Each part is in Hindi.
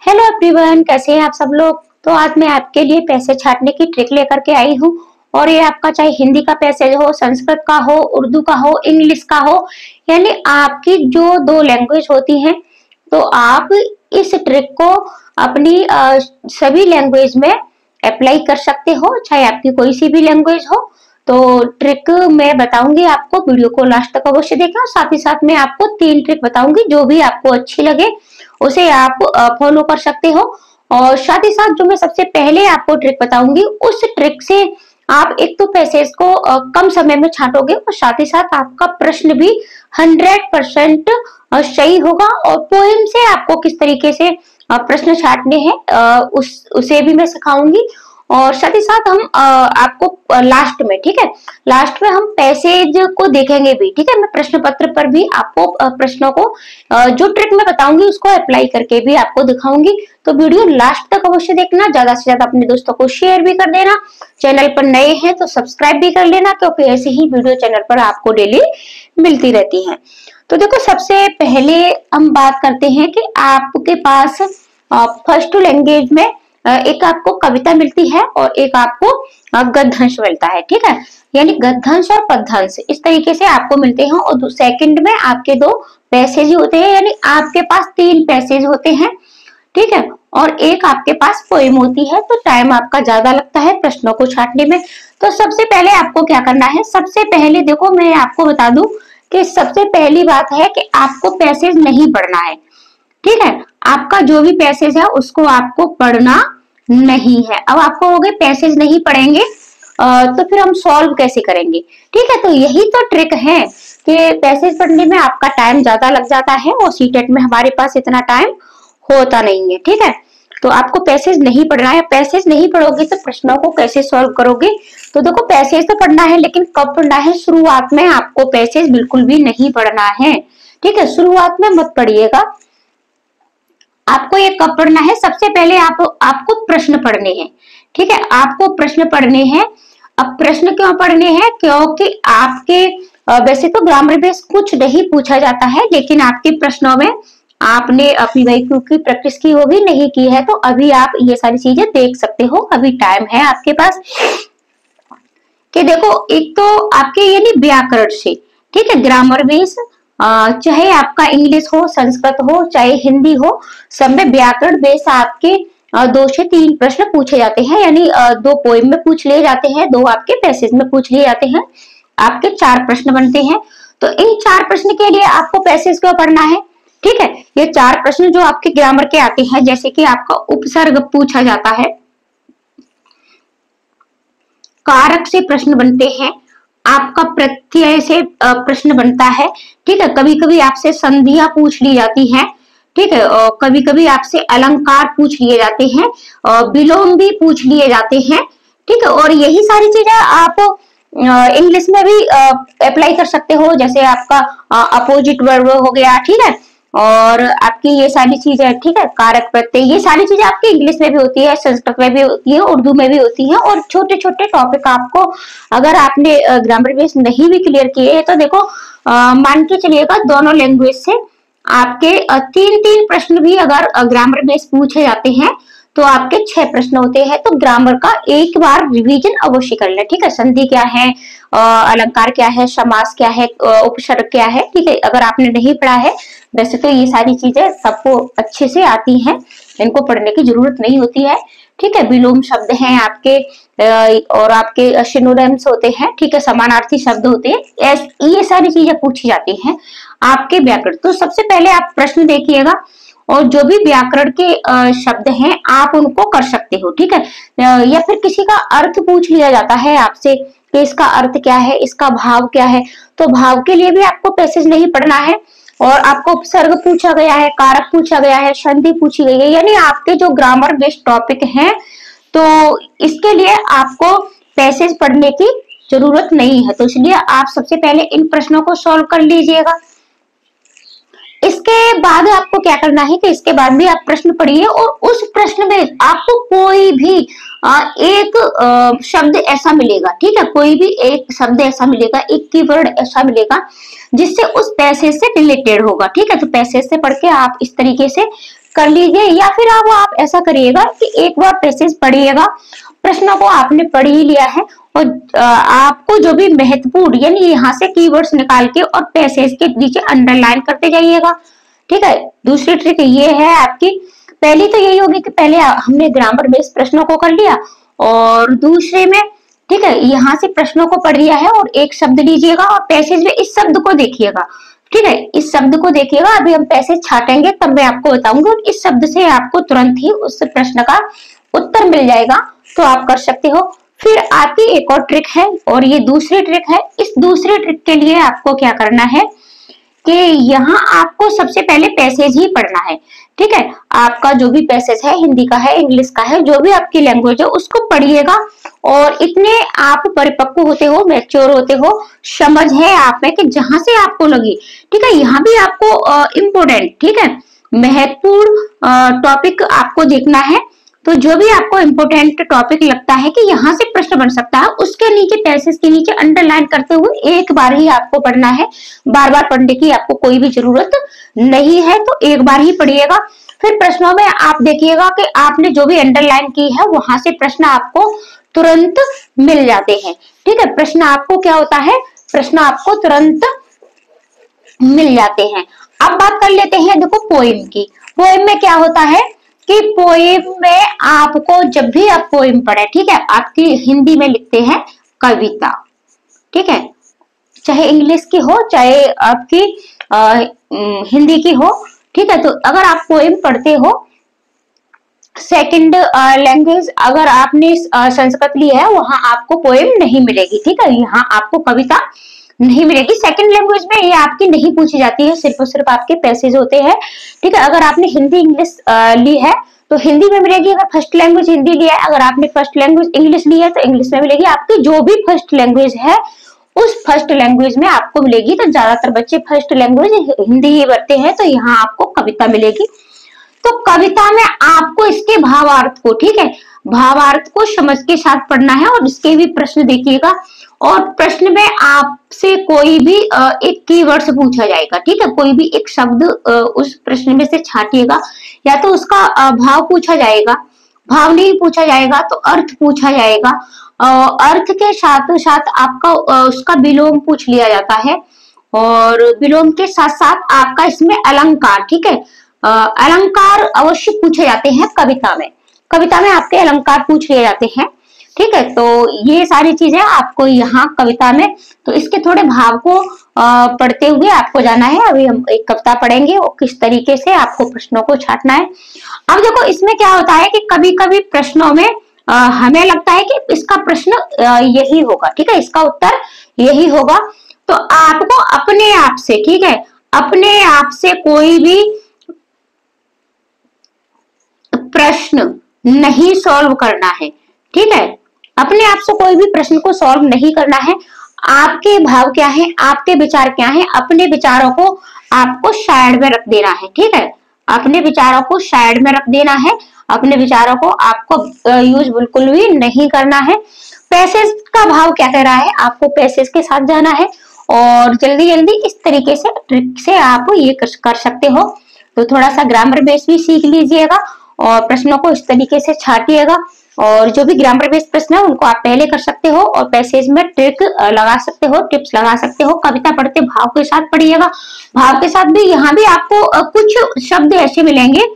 हेलो एवरीवन, कैसे हैं आप सब लोग। तो आज मैं आपके लिए पैसे छाटने की ट्रिक लेकर के आई हूँ। और ये आपका चाहे हिंदी का पैसेज हो, संस्कृत का हो, उर्दू का हो, इंग्लिश का हो, यानी आपकी जो दो लैंग्वेज होती हैं, तो आप इस ट्रिक को अपनी सभी लैंग्वेज में अप्लाई कर सकते हो, चाहे आपकी कोई सी भी लैंग्वेज हो। तो ट्रिक मैं बताऊंगी आपको, वीडियो को लास्ट तक अवश्य देखना। साथ ही साथ मैं आपको 3 ट्रिक बताऊंगी, जो भी आपको अच्छी लगे उसे आप फॉलो कर सकते हो। और साथ ही साथ जो मैं सबसे पहले आपको ट्रिक बताऊंगी, उस ट्रिक से आप एक तो पैसेज को कम समय में छांटोगे, और साथ ही साथ आपका प्रश्न भी 100% सही होगा। और पोएम से आपको किस तरीके से प्रश्न छांटने हैं उसे भी मैं सिखाऊंगी। और साथ ही साथ हम आपको लास्ट में, ठीक है, लास्ट में हम पैसेज को देखेंगे भी, ठीक है। मैं प्रश्न पत्र पर भी आपको प्रश्नों को जो ट्रिक मैं बताऊंगी उसको अप्लाई करके भी आपको दिखाऊंगी। तो वीडियो लास्ट तक अवश्य देखना, ज्यादा से ज्यादा अपने दोस्तों को शेयर भी कर देना। चैनल पर नए हैं तो सब्सक्राइब भी कर लेना, क्योंकि ऐसे ही वीडियो चैनल पर आपको डेली मिलती रहती है। तो देखो, सबसे पहले हम बात करते हैं कि आपके पास फर्स्ट लैंग्वेज में एक आपको कविता मिलती है और एक आपको गद्यांश मिलता है, ठीक है। यानी गद्यांश और पद्यांश इस तरीके से आपको मिलते हैं। और सेकंड में आपके 2 पैसेज होते हैं, यानी आपके पास 3 पैसेज होते हैं, ठीक है। और एक आपके पास पोएम होती है। तो टाइम आपका ज्यादा लगता है प्रश्नों को छांटने में। तो सबसे पहले आपको क्या करना है, सबसे पहले देखो मैं आपको बता दूं कि सबसे पहली बात है कि आपको पैसेज नहीं पढ़ना है, ठीक है। आपका जो भी पैसेज है उसको आपको पढ़ना नहीं है। अब आपको हो गए पैसेज नहीं पढ़ेंगे तो फिर हम सॉल्व कैसे करेंगे, ठीक है। तो यही तो ट्रिक है कि पैसेज पढ़ने में आपका टाइम ज्यादा लग जाता है और सीटेट में हमारे पास इतना टाइम होता नहीं है, ठीक है। तो आपको पैसेज नहीं पढ़ना है। पैसेज नहीं पढ़ोगे तो प्रश्नों को कैसे सॉल्व करोगे। तो देखो, पैसेज तो पढ़ना है, लेकिन कब पढ़ना है, शुरुआत में आपको पैसेज बिल्कुल भी नहीं पढ़ना है, ठीक है। शुरुआत में मत पढ़िएगा। आपको ये कब पढ़ना है, सबसे पहले आपको प्रश्न पढ़ने हैं, ठीक है। आपको प्रश्न पढ़ने हैं। अब प्रश्न क्यों पढ़ने हैं, क्योंकि आपके वैसे तो ग्रामर बेस कुछ नहीं पूछा जाता है, लेकिन आपके प्रश्नों में आपने अपनी वाइक्यू की प्रैक्टिस की होगी, नहीं की है तो अभी आप ये सारी चीजें देख सकते हो। अभी टाइम है आपके पास कि देखो, एक तो आपके यानी व्याकरण से, ठीक है, ग्रामर बेस चाहे आपका इंग्लिश हो, संस्कृत हो, चाहे हिंदी हो, सब में व्याकरण बेस आपके 2 से 3 प्रश्न पूछे जाते हैं। यानी 2 पोएम में पूछ लिए जाते हैं, 2 आपके पैसेज में पूछ लिए जाते हैं। आपके 4 प्रश्न बनते हैं। तो इन 4 प्रश्न के लिए आपको पैसेज क्यों पढ़ना है, ठीक है। ये 4 प्रश्न जो आपके ग्रामर के आते हैं, जैसे कि आपका उपसर्ग पूछा जाता है, कारक से प्रश्न बनते हैं, आपका प्रत्यय से प्रश्न बनता है, ठीक है। कभी कभी आपसे संधियां पूछ ली जाती हैं, ठीक है। कभी कभी आपसे अलंकार पूछ लिए जाते हैं, विलोम भी पूछ लिए जाते हैं, ठीक है। और यही सारी चीजें आप इंग्लिश में भी अप्लाई कर सकते हो, जैसे आपका अपोजिट वर्ब हो गया, ठीक है। और आपकी ये सारी चीजें, ठीक है, कारक प्रत्यय, ये सारी चीजें आपकी इंग्लिश में भी होती है, संस्कृत में भी होती है, उर्दू में भी होती है। और छोटे छोटे टॉपिक आपको, अगर आपने ग्रामर बेस नहीं भी क्लियर किए तो देखो, मान के चलिएगा दोनों लैंग्वेज से आपके 3-3 प्रश्न भी अगर ग्रामर बेस पूछे जाते हैं तो आपके 6 प्रश्न होते हैं। तो ग्रामर का एक बार रिवीजन अवश्य कर ले, ठीक है। संधि क्या है, अलंकार क्या है, समास क्या है, उपसर्ग क्या है, ठीक है। अगर आपने नहीं पढ़ा है, वैसे तो ये सारी चीजें सबको अच्छे से आती हैं, इनको पढ़ने की जरूरत नहीं होती है, ठीक है। विलोम शब्द हैं आपके और आपके सिनोनिम्स होते हैं, ठीक है, समानार्थी शब्द होते हैं, ये सारी चीजें पूछी जाती हैं आपके व्याकरण। तो सबसे पहले आप प्रश्न देखिएगा, और जो भी व्याकरण के शब्द हैं आप उनको कर सकते हो, ठीक है। या फिर किसी का अर्थ पूछ लिया जाता है आपसे कि इसका अर्थ क्या है, इसका भाव क्या है, तो भाव के लिए भी आपको पैसेज नहीं पढ़ना है। और आपको उपसर्ग पूछा गया है, कारक पूछा गया है, संधि पूछी गई है, यानी आपके जो ग्रामर बेस्ड टॉपिक हैं, तो इसके लिए आपको पैसेज पढ़ने की जरूरत नहीं है। तो इसलिए आप सबसे पहले इन प्रश्नों को सॉल्व कर लीजिएगा। इसके बाद आपको क्या करना है कि इसके बाद भी आप प्रश्न पढ़िए, और उस प्रश्न में आपको कोई भी एक शब्द ऐसा मिलेगा, ठीक है, कोई भी एक शब्द ऐसा मिलेगा, एक कीवर्ड ऐसा मिलेगा जिससे उस पैसेज से रिलेटेड होगा, ठीक है। तो पैसेज से पढ़ के आप इस तरीके से कर लीजिए, या फिर आप ऐसा करिएगा कि एक बार पैसेज पढ़िएगा, प्रश्नों को आपने पढ़ ही लिया है और आपको जो भी महत्वपूर्ण यानी यहाँ से कीवर्ड्स निकाल के और पैसेज के नीचे अंडरलाइन करते जाइएगा। ठीक है, दूसरी ट्रिक ये है आपकी। पहली तो यही होगी कि पहले हमने ग्रामर बेस्ड प्रश्नों को कर लिया, और दूसरे में ठीक है यहाँ से प्रश्नों को पढ़ लिया है और एक शब्द लीजिएगा और पैसेज में इस शब्द को देखिएगा। ठीक है, इस शब्द को देखिएगा, अभी हम पैसेज छाटेंगे तब मैं आपको बताऊंगी, और इस शब्द से आपको तुरंत ही उस प्रश्न का उत्तर मिल जाएगा, तो आप कर सकते हो। फिर आपकी एक और ट्रिक है, और ये दूसरी ट्रिक है। इस दूसरी ट्रिक के लिए आपको क्या करना है कि यहाँ आपको सबसे पहले पैसेज ही पढ़ना है। ठीक है, आपका जो भी पैसेज है, हिंदी का है, इंग्लिश का है, जो भी आपकी लैंग्वेज है उसको पढ़िएगा, और इतने आप परिपक्व होते हो, मैच्योर होते हो, समझ है आप में कि जहां से आपको लगी। ठीक है, यहाँ भी आपको इम्पोर्टेंट ठीक है महत्वपूर्ण टॉपिक आपको देखना है। तो जो भी आपको इम्पोर्टेंट टॉपिक लगता है कि यहाँ से प्रश्न बन सकता है, उसके नीचे पैसेज के नीचे अंडरलाइन करते हुए एक बार ही आपको पढ़ना है, बार बार पढ़ने की आपको कोई भी जरूरत नहीं है, तो एक बार ही पढ़िएगा। फिर प्रश्नों में आप देखिएगा कि आपने जो भी अंडरलाइन की है वहां से प्रश्न आपको तुरंत मिल जाते हैं। ठीक है, प्रश्न आपको क्या होता है, प्रश्न आपको तुरंत मिल जाते हैं। अब बात कर लेते हैं देखो पोएम की। पोएम में क्या होता है कि पोएम में आपको जब भी आप पोएम पढ़े, ठीक है, आपकी हिंदी में लिखते हैं कविता। ठीक है, चाहे इंग्लिश की हो चाहे आपकी हिंदी की हो। ठीक है, तो अगर आप पोएम पढ़ते हो, सेकंड लैंग्वेज अगर आपने संस्कृत ली है, वहां आपको पोएम नहीं मिलेगी। ठीक है, यहाँ आपको कविता नहीं मिलेगी। सेकंड लैंग्वेज में ये आपकी नहीं पूछी जाती है, सिर्फ और सिर्फ आपके पैसेज होते हैं। ठीक है, अगर आपने हिंदी इंग्लिश ली है तो हिंदी में मिलेगी, अगर फर्स्ट लैंग्वेज हिंदी लिया है, अगर आपने फर्स्ट लैंग्वेज इंग्लिश ली है तो इंग्लिश में मिलेगी। आपकी जो भी फर्स्ट लैंग्वेज है उस फर्स्ट लैंग्वेज में आपको मिलेगी। तो ज्यादातर बच्चे फर्स्ट लैंग्वेज हिंदी ही पढ़ते हैं, तो यहाँ आपको कविता मिलेगी। तो कविता में आपको इसके भावार्थ को, ठीक है, भावार्थ को समझ के साथ पढ़ना है, और इसके भी प्रश्न देखिएगा, और प्रश्न में आपसे कोई भी एक कीवर्ड से पूछा जाएगा। ठीक है, कोई भी एक शब्द उस प्रश्न में से छाटिएगा, या तो उसका भाव पूछा जाएगा, भाव नहीं पूछा जाएगा तो अर्थ पूछा जाएगा, अर्थ के साथ साथ आपका उसका विलोम पूछ लिया जाता है, और विलोम के साथ साथ आपका इसमें अलंकार। ठीक है, अलंकार अवश्य पूछे जाते हैं कविता में, कविता में आपके अलंकार पूछ लिए जाते हैं। ठीक है, तो ये सारी चीजें आपको यहाँ कविता में, तो इसके थोड़े भाव को पढ़ते हुए आपको जाना है। अभी हम एक कविता पढ़ेंगे और किस तरीके से आपको प्रश्नों को छाटना है। अब देखो इसमें क्या होता है कि कभी कभी प्रश्नों में हमें लगता है कि इसका प्रश्न यही होगा, ठीक है, इसका उत्तर यही होगा। तो आपको अपने आप से, ठीक है, अपने आप से कोई भी प्रश्न नहीं सॉल्व करना है। ठीक है, अपने आप से कोई भी प्रश्न को सॉल्व नहीं करना है। आपके भाव क्या है, आपके विचार क्या है, अपने विचारों को आपको साइड में रख देना है। ठीक है, अपने विचारों को साइड में रख देना है, अपने विचारों को आपको यूज बिल्कुल भी नहीं करना है। पैसेज का भाव क्या कह रहा है, आपको पैसेज के साथ जाना है, और जल्दी जल्दी इस तरीके से ट्रिक से आप ये कर सकते हो। तो थोड़ा सा ग्रामर बेस भी सीख लीजिएगा, और प्रश्नों को इस तरीके से छाटिएगा, और जो भी ग्रामर बेस्ड प्रश्न है उनको आप पहले कर सकते हो, और पैसेज में ट्रिक लगा सकते हो, टिप्स लगा सकते हो। कविता पढ़ते भाव के साथ पढ़िएगा, भाव के साथ भी यहाँ भी आपको कुछ शब्द ऐसे मिलेंगे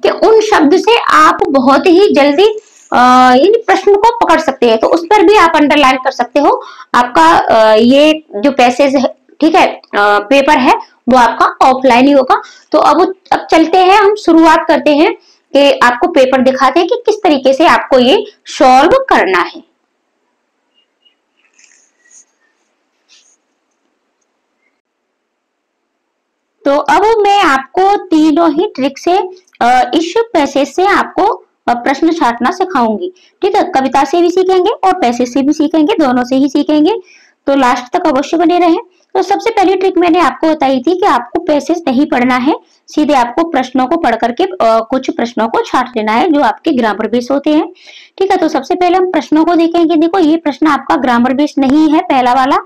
कि उन शब्द से आप बहुत ही जल्दी इन प्रश्न को पकड़ सकते हैं, तो उस पर भी आप अंडरलाइन कर सकते हो। आपका ये जो पैसेज है, ठीक है, पेपर है, वो आपका ऑफलाइन ही होगा। तो अब चलते हैं, हम शुरुआत करते हैं कि आपको पेपर दिखाते हैं कि किस तरीके से आपको ये सॉल्व करना है। तो अब मैं आपको तीनों ही ट्रिक से इस पैसेज से आपको प्रश्न छाटना सिखाऊंगी। ठीक है, कविता से भी सीखेंगे और पैसेज से भी सीखेंगे, दोनों से ही सीखेंगे, तो लास्ट तक अवश्य बने रहें। तो सबसे पहली ट्रिक मैंने आपको बताई थी कि आपको पैसेज नहीं पढ़ना है, सीधे आपको प्रश्नों को पढ़ करके कुछ प्रश्नों को छाट लेना है जो आपके ग्रामर बेस होते हैं। ठीक है, तो सबसे पहले हम प्रश्नों को देखेंगे। देखो ये प्रश्न आपका ग्रामर बेस नहीं है, पहला वाला।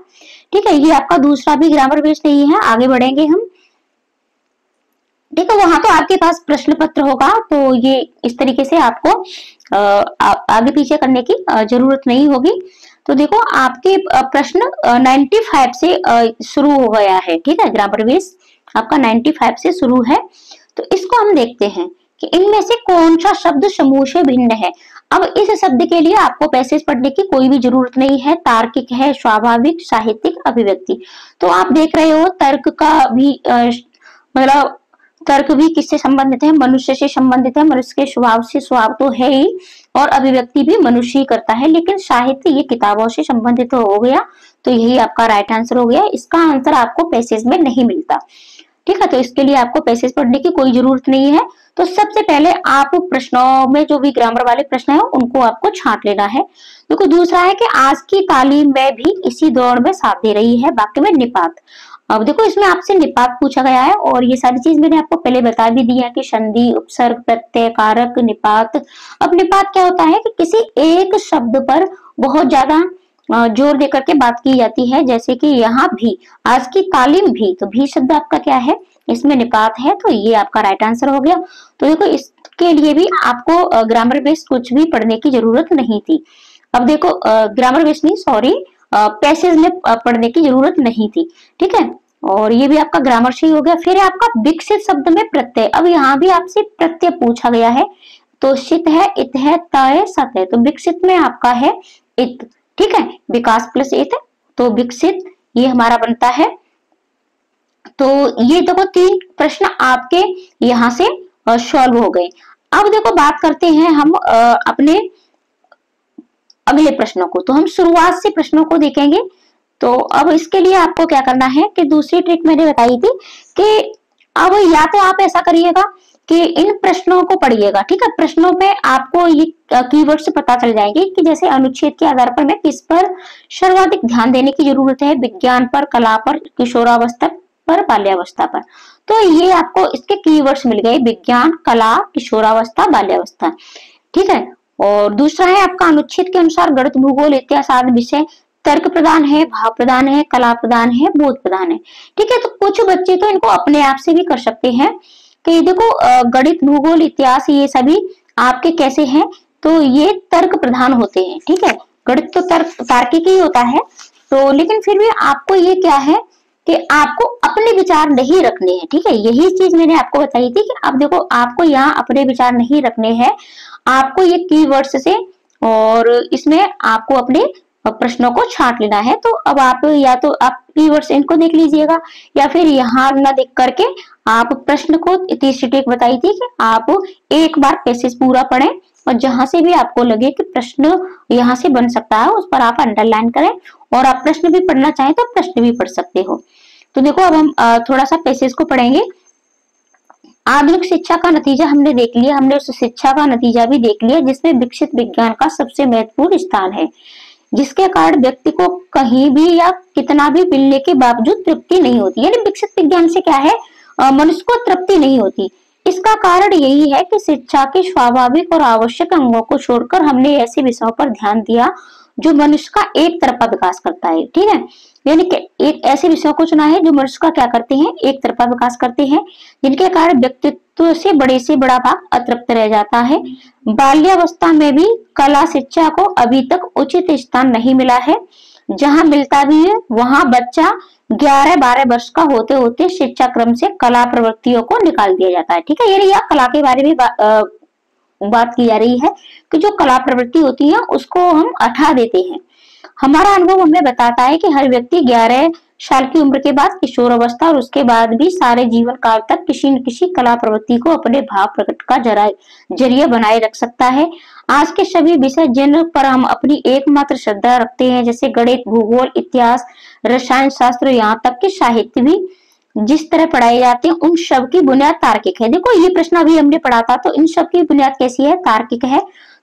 ठीक है, ये आपका दूसरा भी ग्रामर बेस नहीं है। आगे बढ़ेंगे हम। ठीक है। वहां तो आपके पास प्रश्न पत्र होगा, तो ये इस तरीके से आपको आगे पीछे करने की जरूरत नहीं होगी। तो देखो आपके प्रश्न 95 से शुरू हो गया है, ठीक है। ग्रामर बेस आपका 95 से शुरू है। तो इसको हम देखते हैं कि इनमें से कौन सा शब्द समूह से भिन्न है। अब इस शब्द के लिए आपको पैसेज पढ़ने की कोई भी जरूरत नहीं है। तार्किक है, स्वाभाविक, साहित्यिक, अभिव्यक्ति। तो आप देख रहे हो तर्क का भी मतलब तर्क भी किससे संबंधित है, मनुष्य से संबंधित है। मनुष्य के स्वभाव से, स्वभाव तो है ही, और अभिव्यक्ति भी मनुष्य ही करता है। लेकिन साहित्य ये किताबों से संबंधित हो गया, तो यही आपका राइट आंसर हो गया। इसका आंसर आपको पैसेज में नहीं मिलता, ठीक है। तो इसके लिए आपको पैसेज पढ़ने की कोई जरूरत नहीं है। तो सबसे पहले आप प्रश्नों में जो भी ग्रामर वाले प्रश्न है उनको आपको छांट लेना है। देखो दूसरा है कि आज की तालीम में भी इसी दौर में साथ दे रही है, वाक्य में निपात। अब देखो इसमें आपसे निपात पूछा गया है, और ये सारी चीज मैंने आपको पहले बता भी दी है कि संधि, उपसर्ग, प्रत्यय, कारक, निपात। अब निपात क्या होता है कि किसी एक शब्द पर बहुत ज्यादा जोर देकर के बात की जाती है, जैसे कि यहाँ भी, आज की तालीम भी, तो भी शब्द आपका क्या है, इसमें निपात है, तो ये आपका राइट आंसर हो गया। तो देखो इसके लिए भी आपको ग्रामर बेस कुछ भी पढ़ने की जरूरत नहीं थी। अब देखो ग्रामर बेस नहीं, सॉरी, पैसेज में पढ़ने की जरूरत नहीं थी, ठीक है। और ये भी आपका ग्रामर से ही हो गया। फिर आपका विकसित शब्द में प्रत्यय। अब यहाँ भी आपसे प्रत्यय पूछा गया है, तो शित है, इत है, त है, सत है। तो विकसित में आपका है इत, ठीक है, विकास प्लस इत, तो विकसित ये हमारा बनता है। तो ये देखो 3 प्रश्न आपके यहाँ से सॉल्व हो गए। अब देखो बात करते हैं हम अपने अगले प्रश्नों को। तो हम शुरुआत से प्रश्नों को देखेंगे। तो अब इसके लिए आपको क्या करना है कि दूसरी ट्रिक मैंने बताई थी कि अब या तो आप ऐसा करिएगा कि इन प्रश्नों को पढ़िएगा, ठीक है। प्रश्नों में आपको ये कीवर्ड्स पता चल जाएंगे कि जैसे अनुच्छेद के आधार पर मैं किस पर सर्वाधिक ध्यान देने की जरूरत है, विज्ञान पर, कला पर, किशोरावस्था पर, बाल्यावस्था पर। तो ये आपको इसके कीवर्ड्स मिल गए, विज्ञान, कला, किशोरावस्था, बाल्यावस्था, ठीक है। और दूसरा है आपका अनुच्छेद के अनुसार गणित, भूगोल, इतिहास आदि विषय तर्क प्रदान है, भाव प्रदान है, कला प्रदान है, बोध प्रदान है, ठीक है। तो कुछ बच्चे तो इनको अपने आप से भी कर सकते हैं कि देखो गणित, भूगोल, इतिहास ये सभी आपके कैसे हैं, तो ये तर्क प्रधान होते हैं, ठीक है। गणित तो तार्किक ही होता है, तो लेकिन फिर भी आपको ये क्या है कि आपको अपने विचार नहीं रखने हैं, ठीक है। यही चीज मैंने आपको बताई थी कि अब देखो आपको यहाँ अपने विचार नहीं रखने हैं, आपको ये कीवर्ड्स से और इसमें आपको अपने प्रश्नों को छांट लेना है। तो अब आप या तो आप कीवर्ड्स इनको देख लीजिएगा, या फिर यहाँ ना देख करके आप प्रश्न को, तीसरी ट्रिक बताई थी कि आप एक बार पैसेज पूरा पढ़ें, और जहां से भी आपको लगे कि प्रश्न यहाँ से बन सकता है उस पर आप अंडरलाइन करें, और आप प्रश्न भी पढ़ना चाहें तो प्रश्न भी पढ़ सकते हो। तो देखो अब हम थोड़ा सा पैसेज को पढ़ेंगे। आधुनिक शिक्षा का नतीजा हमने देख लिया, हमने उस शिक्षा का नतीजा भी देख लिया जिसमें विकसित विज्ञान का सबसे महत्वपूर्ण स्थान है, जिसके कारण व्यक्ति को कहीं भी या कितना भी मिलने के बावजूद तृप्ति नहीं होती। यानी विकसित विज्ञान से क्या है, मनुष्य को तृप्ति नहीं होती। इसका कारण यही है कि शिक्षा के स्वाभाविक और आवश्यक अंगों को छोड़कर हमने ऐसे विषयों पर ध्यान दिया जो मनुष्य का एक तरफा विकास करता है, ठीक है। यानी कि एक ऐसे विषयों को चुना है जो मनुष्य का क्या करते हैं, एक तरफा विकास करते हैं, जिनके कारण व्यक्तित्व से बड़ा भाग अतृप्त रह जाता है। बाल्यावस्था में भी कला शिक्षा को अभी तक उचित स्थान नहीं मिला है। जहां मिलता भी है वहां बच्चा 11-12 वर्ष का होते होते शिक्षा क्रम से कला प्रवृत्तियों को निकाल दिया जाता है, ठीक है। यानी यहाँ कला के बारे में बात की जा रही है कि जो कला प्रवृत्ति होती है उसको हम हटा देते हैं। हमारा अनुभव हमें बताता है कि हर व्यक्ति 11 साल की उम्र के बाद किशोर अवस्था और उसके बाद भी सारे जीवन काल तक किसी न किसी कला प्रवृत्ति को अपने भाव प्रकट का जरिया बनाए रख सकता है। आज के सभी विषय जिन पर हम अपनी एकमात्र श्रद्धा रखते हैं, जैसे गणित, भूगोल, इतिहास, रसायन शास्त्र, यहाँ तक कि साहित्य भी जिस तरह पढ़ाए जाते हैं, उन सब की बुनियाद तार्किक है। देखो ये प्रश्न अभी हमने पढ़ा था, तो इन सब की बुनियाद कैसी है, तार्किक है।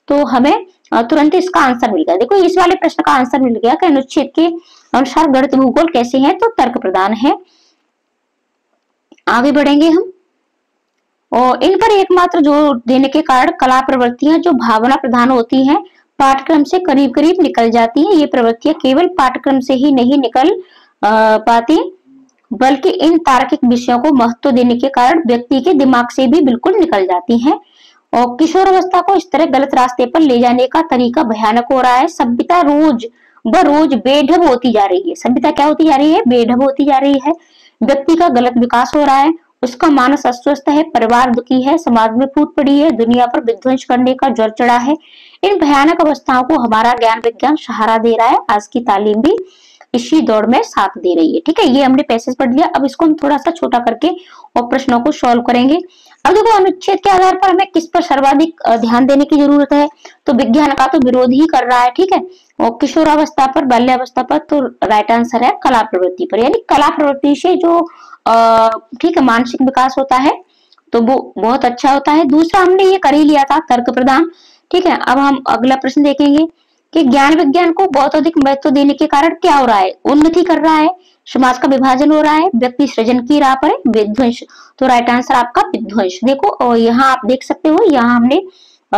तो हमें तुरंत इसका आंसर मिल गया। देखो इस वाले प्रश्न का आंसर मिल गया कि अनुच्छेद के अनुसार गणित, भूगोल कैसे हैं, तो तर्क प्रधान है। आगे बढ़ेंगे हम, और इन पर एकमात्र जोर देने के कारण कला प्रवृत्तियां जो भावना प्रधान होती हैं पाठ्यक्रम से करीब करीब निकल जाती हैं। ये प्रवृत्तियां केवल पाठ्यक्रम से ही नहीं निकल पाती, बल्कि इन तार्किक विषयों को महत्व देने के कारण व्यक्ति के दिमाग से भी बिल्कुल निकल जाती हैं। और किशोरावस्था को इस तरह गलत रास्ते पर ले जाने का तरीका भयानक हो रहा है। सभ्यता रोज ब रोज बेढब होती जा रही है। सभ्यता क्या होती जा रही है? बेढब होती जा रही है। व्यक्ति का गलत विकास हो रहा है, उसका मानस अस्वस्थ है, परिवार दुखी है, समाज में फूट पड़ी है, दुनिया पर विध्वंस करने का ज्वर चढ़ा है। इन भयानक अवस्थाओं को हमारा ज्ञान विज्ञान सहारा दे रहा है। आज की तालीम भी इसी दौड़ में साथ दे रही है। ठीक है, ये हमने पैसेज पढ़ लिया। अब इसको हम थोड़ा सा छोटा करके और प्रश्नों को सॉल्व करेंगे। अब देखो, अनुच्छेद के आधार पर हमें किस पर सर्वाधिक ध्यान देने की जरूरत है? तो विज्ञान का तो विरोध ही कर रहा है। ठीक है, और किशोरावस्था पर, बाल्यावस्था पर, तो राइट आंसर है कला प्रवृत्ति पर। यानी कला प्रवृत्ति से जो ठीक है मानसिक विकास होता है तो वो बहुत अच्छा होता है। दूसरा हमने ये कर ही लिया था, तर्क प्रदान। ठीक है, अब हम अगला प्रश्न देखेंगे कि ज्ञान विज्ञान को बहुत अधिक महत्व देने के कारण क्या हो रहा है? उन्नति कर रहा है, समाज का विभाजन हो रहा है, व्यक्ति सृजन की राह पर है, विध्वंस। तो राइट आंसर आपका विध्वंस। देखो, और यहाँ आप देख सकते हो, यहाँ हमने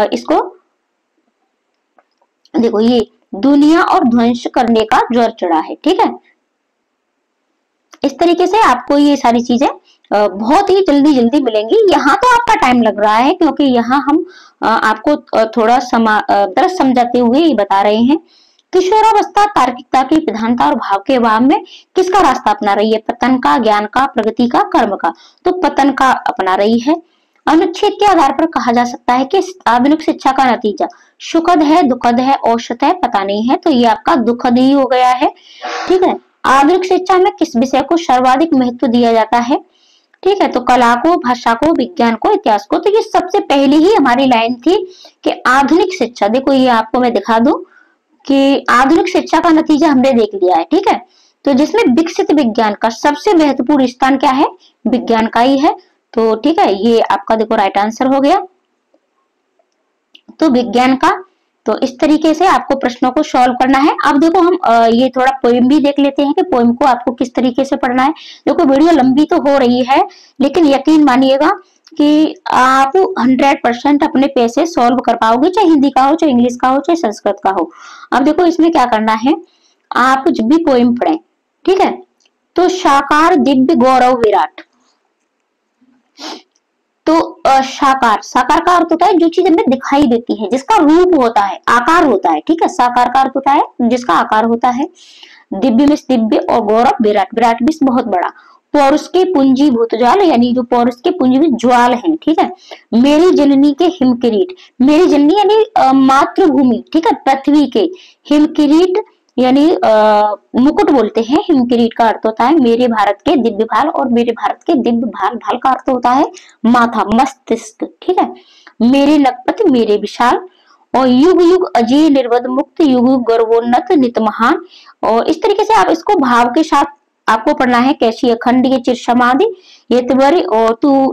इसको देखो, ये दुनिया और ध्वंस करने का ज्वर चढ़ा है। ठीक है, इस तरीके से आपको ये सारी चीजें बहुत ही जल्दी जल्दी मिलेंगी। यहाँ तो आपका टाइम लग रहा है क्योंकि यहाँ हम आपको थोड़ा तरह समझाते हुए ये बता रहे हैं। किशोरावस्था तार्किकता की प्रधानता और भाव के अभाव में किसका रास्ता अपना रही है? पतन का, ज्ञान का, प्रगति का, कर्म का। तो पतन का अपना रही है। अनुच्छेद के आधार पर कहा जा सकता है कि आधुनिक शिक्षा का नतीजा सुखद है, दुखद है, औसत है, पता नहीं है। तो ये आपका दुखद ही हो गया है। ठीक है, आधुनिक शिक्षा में किस विषय को सर्वाधिक महत्व दिया जाता है? ठीक है, तो कला को, भाषा को, विज्ञान को, इतिहास को। तो ये सबसे पहले ही हमारी लाइन थी कि आधुनिक शिक्षा, देखो ये आपको मैं दिखा दूं कि आधुनिक शिक्षा का नतीजा हमने देख लिया है। ठीक है, तो जिसमें विकसित विज्ञान का सबसे महत्वपूर्ण स्थान क्या है? विज्ञान का ही है। तो ठीक है, ये आपका देखो राइट आंसर हो गया, तो विज्ञान का। तो इस तरीके से आपको प्रश्नों को सॉल्व करना है। अब देखो, हम ये थोड़ा पोएम भी देख लेते हैं कि पोएम को आपको किस तरीके से पढ़ना है। देखो, वीडियो लंबी तो हो रही है, लेकिन यकीन मानिएगा कि आप 100% अपने पैसे सॉल्व कर पाओगे, चाहे हिंदी का हो, चाहे इंग्लिश का हो, चाहे संस्कृत का हो। अब देखो, इसमें क्या करना है, आप जब भी पोएम पढ़ें, ठीक है, तो साकार, दिव्य, गौरव, विराट। तो साकार, साकार का अर्थ होता है जो चीज हमें दिखाई देती है, जिसका रूप होता है, आकार होता है। ठीक है, साकार का अर्थ होता है जिसका आकार होता है। दिव्य में दिव्य, और गौरव, विराट। विराट भी बहुत बड़ा। पौरुष के पुंजीभूत ज्वाल, यानी जो पौरुष के पुंजीभूत ज्वाल हैं। ठीक है, मेरी जननी के हिमकिरीट। मेरी जननी यानी मातृभूमि, ठीक है, पृथ्वी के। हिमकिरीट यानी मुकुट बोलते हैं। हिमकिरीट का अर्थ होता है मेरे भारत के दिव्य भाल, और मेरे भारत के दिव्य भाल, भाल का अर्थ होता है माथा, मस्तिष्क। ठीक है, मेरे नगपति, मेरे विशाल, और युग युग अजय निर्वध मुक्त, युग युग गर्वोन्नत नित महान। और इस तरीके से आप इसको भाव के साथ आपको पढ़ना है। कैसी अखंड ये चिर समाधि, ये तुम्हारी और तू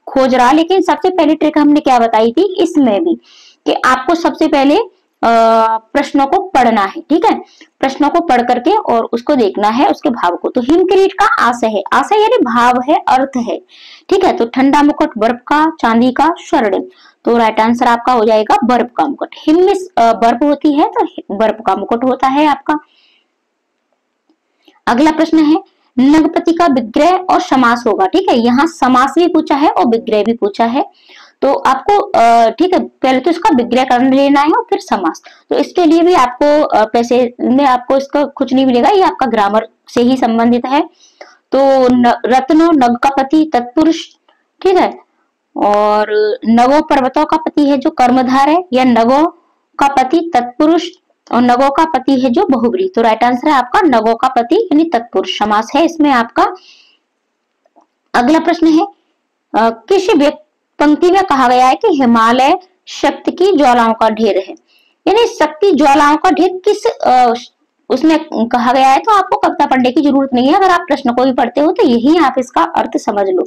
खोज रहा। लेकिन सबसे पहली ट्रिक हमने क्या बताई थी इसमें भी, कि आपको सबसे पहले प्रश्नों को पढ़ना है। ठीक है, प्रश्नों को पढ़ करके और उसको देखना है, उसके भाव को। तो हिमकिरीट का आशय है, आशय यानी भाव है, अर्थ है। ठीक है, तो ठंडा मुकुट बर्फ का, चांदी का, स्वर्णिम। तो राइट आंसर आपका हो जाएगा बर्फ का मुकुट। हिम में बर्फ होती है, तो बर्फ का मुकुट होता है आपका। अगला प्रश्न है, नगपति का विग्रह और समास होगा। ठीक है, यहाँ समास भी पूछा है और विग्रह भी पूछा है। तो आपको ठीक है, पहले तो इसका विग्रह कर लेना है और फिर समास। तो इसके लिए भी आपको पैसे में आपको इसका कुछ नहीं मिलेगा, ये आपका ग्रामर से ही संबंधित है। तो रत्नो, नग का पति, तत्पुरुष। ठीक है, और नगो पर्वतों का पति है जो कर्मधार है, या नगो का पति तत्पुरुष, और नगो का पति है जो बहुब्री। तो राइट आंसर है आपका नगो का पति यानी तत्पुरुष समास है इसमें आपका। अगला प्रश्न है, किस पंक्ति में कहा गया है कि हिमालय शक्ति की ज्वालाओं का ढेर है? यानी शक्ति ज्वालाओं का ढेर किस उसमें कहा गया है? तो आपको कविता पढ़ने की जरूरत नहीं है, अगर आप प्रश्न को भी पढ़ते हो तो यही आप इसका अर्थ समझ लो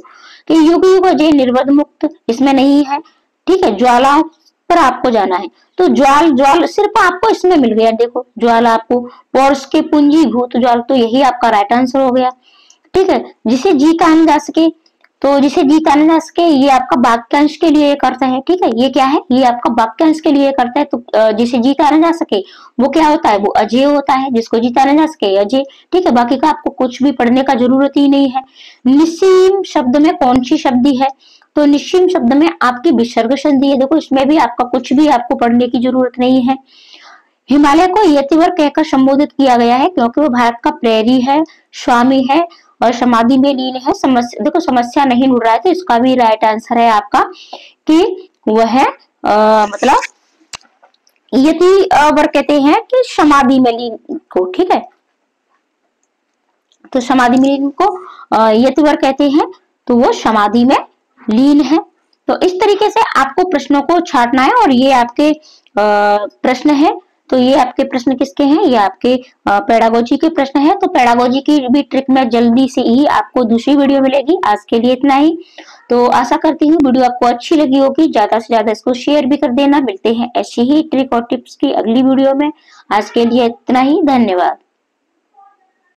कि युग युग अजय निर्वध मुक्त इसमें नहीं है। ठीक है, ज्वालाओं पर आपको जाना है। तो ज्वाल, ज्वाल सिर्फ आपको इसमें मिल गया। देखो, ज्वाल आपको, पौरुष के पुंजीभूत ज्वाल, तो यही आपका राइट आंसर हो गया। ठीक है, जिसे जी कहा जा सके, तो जिसे जीता न जा सके, ये आपका वाक्यांश के लिए करता है। ठीक है, ये क्या है, ये आपका वाक्यांश के लिए करता है। तो जिसे जीता न जा सके वो क्या होता है, वो अजेय होता है। जिसको जीता न जा सके अजेय। ठीक है, बाकी का आपको कुछ भी पढ़ने का जरूरत ही नहीं है। निस्सीम शब्द में कौन सी संधि है, तो निस्सीम शब्द में आपकी विसर्ग संधि है। देखो इसमें भी आपका कुछ भी आपको पढ़ने की जरूरत नहीं है। हिमालय को यतिवर कहकर संबोधित किया गया है क्योंकि वो भारत का प्रेरी है, स्वामी है और समाधि में लीन है। समस्या, देखो समस्या नहीं ढूंढ रहा है, तो इसका भी राइट आंसर है आपका कि वह मतलब यतिवर कहते हैं कि समाधि में लीन को। ठीक है, तो समाधि में लीन को यतिवर कहते हैं, तो वो समाधि में लीन है। तो इस तरीके से आपको प्रश्नों को छांटना है। और ये आपके प्रश्न है, तो ये आपके प्रश्न किसके हैं, ये आपके पेडागोजी के प्रश्न है। तो पेडागोजी की भी ट्रिक में जल्दी से ही आपको दूसरी वीडियो मिलेगी। आज के लिए इतना ही। तो आशा करती हूँ वीडियो आपको अच्छी लगी होगी। ज्यादा से ज्यादा इसको शेयर भी कर देना। मिलते हैं ऐसी ही ट्रिक और टिप्स की अगली वीडियो में। आज के लिए इतना ही, धन्यवाद।